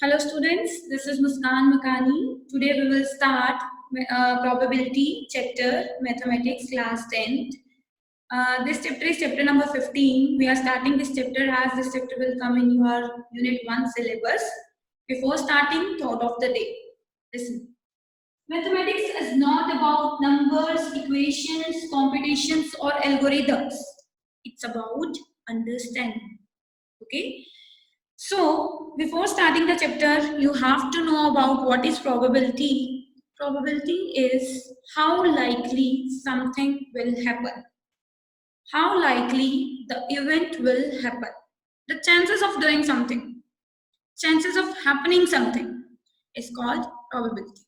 Hello students, this is Muskan Makani. Today we will start probability chapter mathematics class 10th. This chapter is chapter number 15. We are starting this chapter as this chapter will come in your unit 1 syllabus. Before starting, thought of the day. Listen. Mathematics is not about numbers, equations, computations or algorithms. It's about understanding. Okay? So, before starting the chapter, you have to know about what is probability. Probability is how likely something will happen, how likely the event will happen, the chances of doing something, chances of happening something is called probability.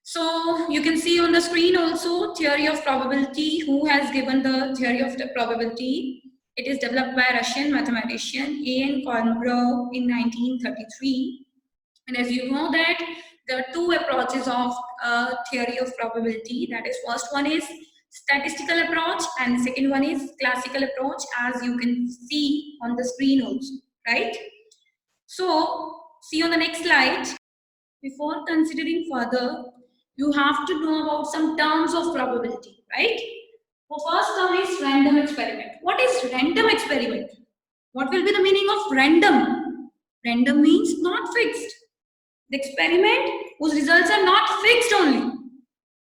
So, you can see on the screen also theory of probability. Who has given the theory of the probability? It is developed by Russian mathematician A.N. Kolmogorov in 1933. And as you know that there are two approaches of theory of probability. That is, first one is statistical approach and second one is classical approach, as you can see on the screen also, right? So, see on the next slide. Before considering further, you have to know about some terms of probability, right? The first term is random experiment. What is random experiment? What will be the meaning of random? Random means not fixed. The experiment whose results are not fixed only.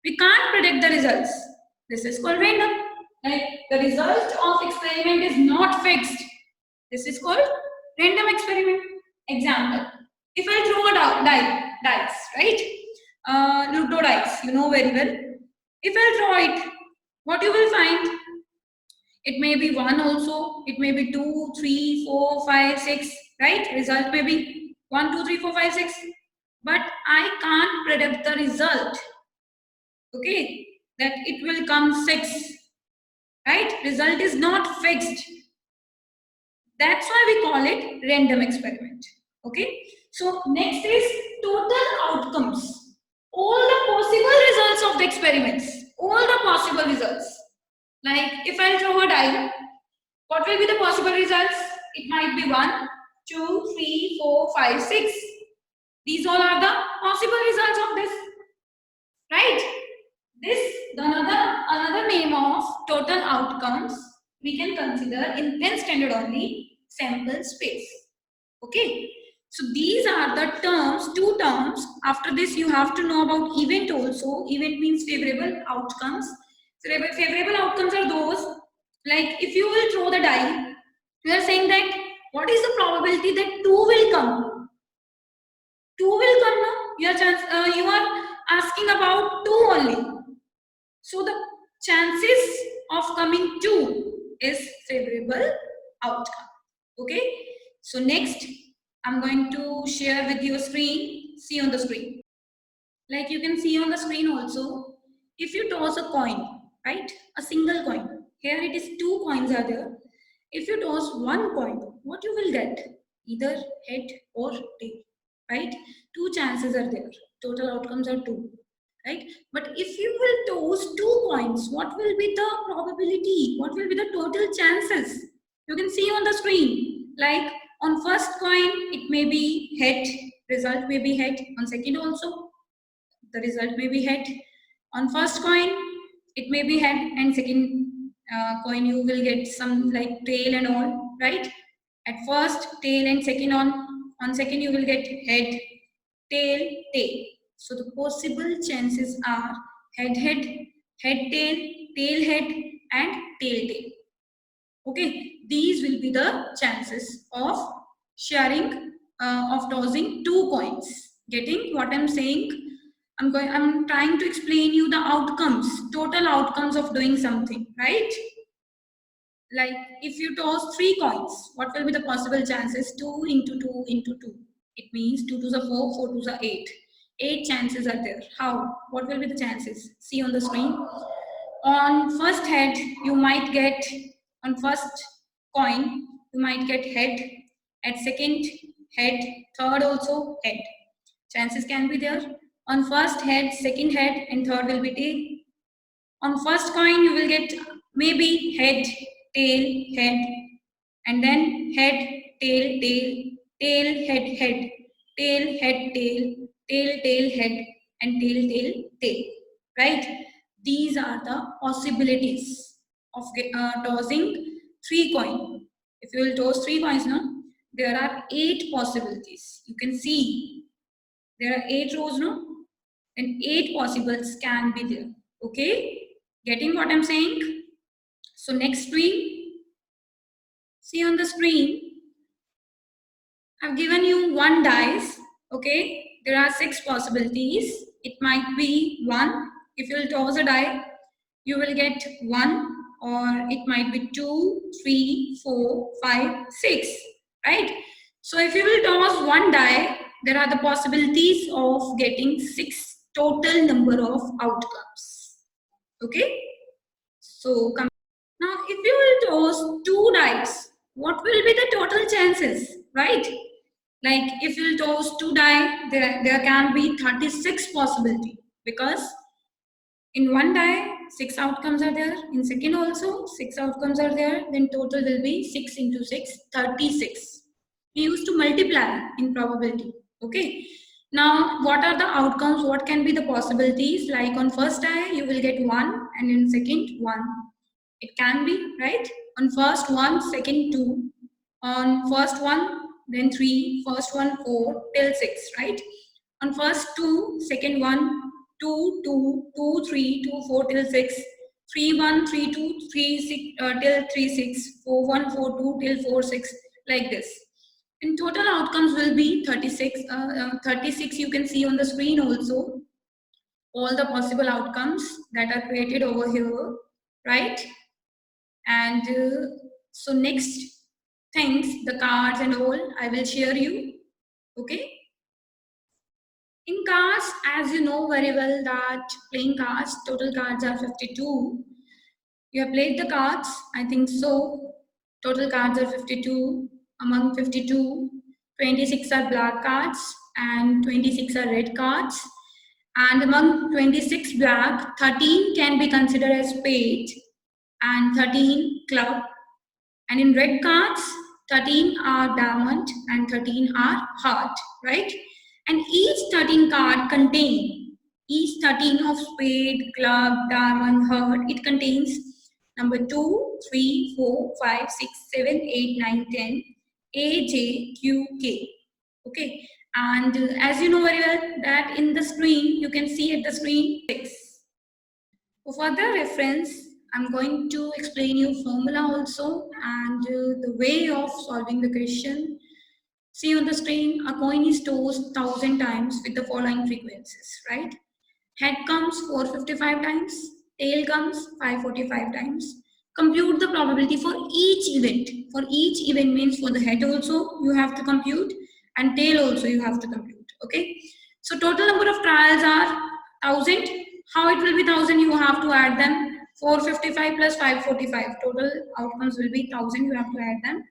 We can't predict the results. This is called random. Like the result of experiment is not fixed. This is called random experiment. Example. If I throw a dice, right? Ludo dice, you know very well. If I throw it, what you will find? It may be 1 also, it may be 2, 3, 4, 5, 6, right? Result may be 1, 2, 3, 4, 5, 6. But I can't predict the result. Okay, that it will come 6, right? Result is not fixed. That's why we call it random experiment. Okay, so next is total outcomes. All the possible results of the experiments. All the possible results. Like if I throw a die, what will be the possible results? It might be 1, 2, 3, 4, 5, 6. These all are the possible results of this. Right? This, another name of total outcomes we can consider in 10th standard only, sample space. Okay. So these are the terms, two terms. After this, you have to know about event also. Event means favorable outcomes. Favorable outcomes are those, like if you will throw the die, you are saying that what is the probability that 2 will come? 2 will come now. You are asking about 2 only. So the chances of coming 2 is favorable outcome. Okay. So next, I'm going to share with you a screen. See on the screen. Like you can see on the screen also, if you toss a coin, right? A single coin. Here it is 2 coins are there. If you toss 1 coin, what you will get? Either head or tail, right? 2 chances are there. Total outcomes are 2, right? But if you will toss 2 coins, what will be the probability? What will be the total chances? You can see on the screen. Like on first coin, it may be head. Result may be head. On second also, the result may be head. On first coin, it may be head, and second coin you will get some like tail and all, right? At first, tail, and second on second you will get head, tail, tail. So the possible chances are head, head, head, tail, head, and tail, tail. Okay, these will be the chances of sharing, of tossing 2 coins. Getting what I'm saying? I'm trying to explain you the outcomes, total outcomes of doing something, right? Like if you toss 3 coins, what will be the possible chances? 2 into 2 into 2. It means 2 to the 4, 4 to the 8. 8 chances are there. How? What will be the chances? See on the screen. On first head, you might get, on first coin, you might get head. At second, head. Third also, head. Chances can be there. On first head, second head, and third will be tail. On first coin, you will get maybe head, tail, head, and then head, tail, tail, tail, head, head. tail, head, tail, tail, tail, head, and tail, tail, tail, right? These are the possibilities of tossing 3 coins. If you will toss 3 coins now, there are 8 possibilities. You can see there are 8 rows now, and 8 possibles can be there. Okay, getting what I'm saying? So next screen, see on the screen, I've given you 1 dice. Okay, there are 6 possibilities. It might be 1. If you will toss a die, you will get 1, or it might be 2, 3, 4, 5, 6, right? So if you will toss 1 die, there are the possibilities of getting 6 total number of outcomes. Okay, so now if you will toss 2 dice, what will be the total chances, right? Like if you will toss 2 die, there can be 36 possibility, because in 1 die 6 outcomes are there, in second also 6 outcomes are there, then total will be 6 into 6, 36. We used to multiply in probability. Okay, now what are the outcomes, what can be the possibilities? Like on first die you will get 1, and in second 1. It can be, right? On first 1, second 2, on first 1, then 3, first one 4 till 6, right? On first 2, second 1, 2, 2, 2, 3, 2, 4 till 6, 3, 1, 3, 2, 3, 6, till 3, 6, 4, 1, 4, 2 till 4, 6, like this. In total outcomes will be 36. 36 you can see on the screen also. All the possible outcomes that are created over here, right? And so next things, the cards and all, I will share you. Okay. In cards, as you know very well that playing cards, total cards are 52. You have played the cards, I think so. Total cards are 52. Among 52, 26 are black cards and 26 are red cards. And among 26 black, 13 can be considered as spade and 13 club. And in red cards, 13 are diamond and 13 are heart, right? And each 13 card contain, each 13 of spade, club, diamond, heart, it contains number 2, 3, 4, 5, 6, 7, 8, 9, 10, A, J, Q, K. Okay, and as you know very well that in the screen, you can see at the screen 6. For further reference, I'm going to explain you formula also and the way of solving the question. See on the screen, a coin is tossed 1000 times with the following frequencies, right? Head comes 455 times, tail comes 545 times. Compute the probability for each event. For each event means for the head also you have to compute and tail also you have to compute, okay? So total number of trials are 1000. How it will be 1000? You have to add them. 455 plus 545. Total outcomes will be 1000. You have to add them.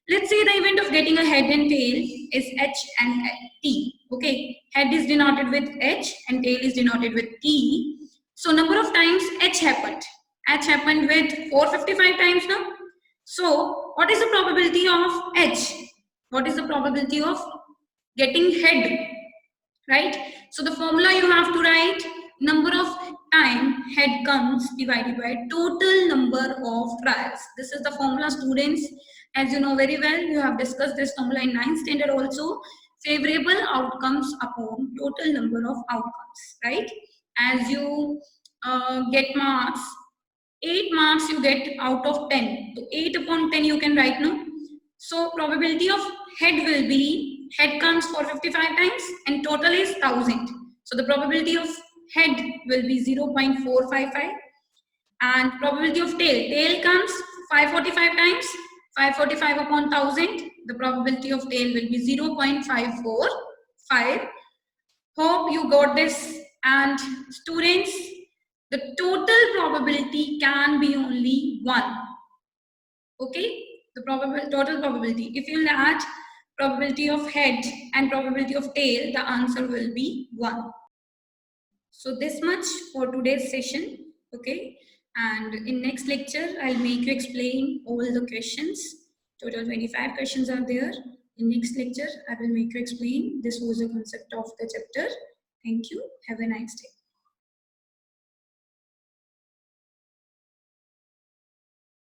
Let's say the event of getting a head and tail is H and T. Okay, head is denoted with H and tail is denoted with T. So number of times H happened. H happened with 455 times now. So what is the probability of H? What is the probability of getting head? Right? So the formula you have to write, number of time head comes divided by total number of trials. This is the formula, students. As you know very well, you have discussed this formula in 9th standard also. Favorable outcomes upon total number of outcomes, right? As you get marks, 8 marks you get out of 10. So 8 upon 10 you can write now. So probability of head will be, head comes for 55 times and total is 1000. So the probability of head will be 0.455 and probability of tail comes 545 times, 545 upon 1000, the probability of tail will be 0.545. Hope you got this. And students, the total probability can be only 1. Okay, the total probability. If you add probability of head and probability of tail, the answer will be 1. So this much for today's session. Okay, and in next lecture I'll make you explain all the questions. Total 25 questions are there. In next lecture, I will make you explain. This was the concept of the chapter. Thank you. Have a nice day.